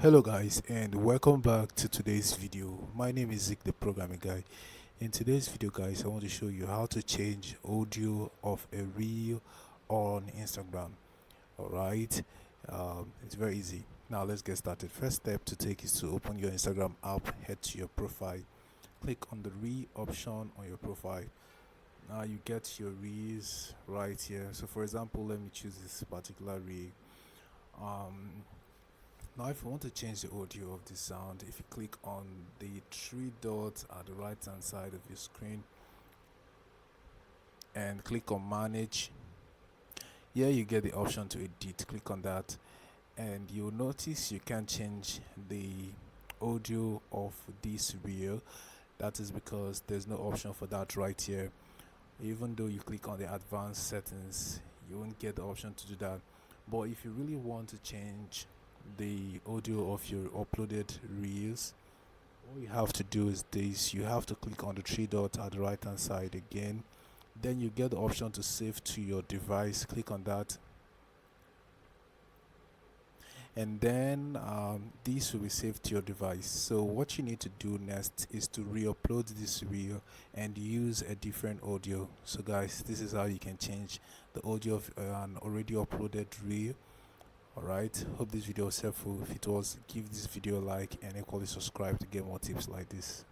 Hello guys, and welcome back to today's video. My name is Zik, the programming guy. In today's video guys, I want to show you how to change audio of a reel on Instagram. Alright, it's very easy. Now let's get started. First step to take is to open your Instagram app, head to your profile, click on the reel option on your profile. Now you get your reels right here. So for example, let me choose this particular reel. um Now, if you want to change the audio of the sound, if you click on the three dots at the right hand side of your screen and click on manage, here you get the option to edit. Click on that, and you'll notice you can change the audio of this reel. That is because there's no option for that right here. Even though you click on the advanced settings, you won't get the option to do that. But if you really want to change the audio of your uploaded reels, all you have to do is this: you have to click on the three dots at the right hand side again, then you get the option to save to your device. Click on that, and then this will be saved to your device. So what you need to do next is to re-upload this reel and use a different audio. So guys, this is how you can change the audio of an already uploaded reel. Alright, hope this video was helpful. If it was, give this video a like and equally subscribe to get more tips like this.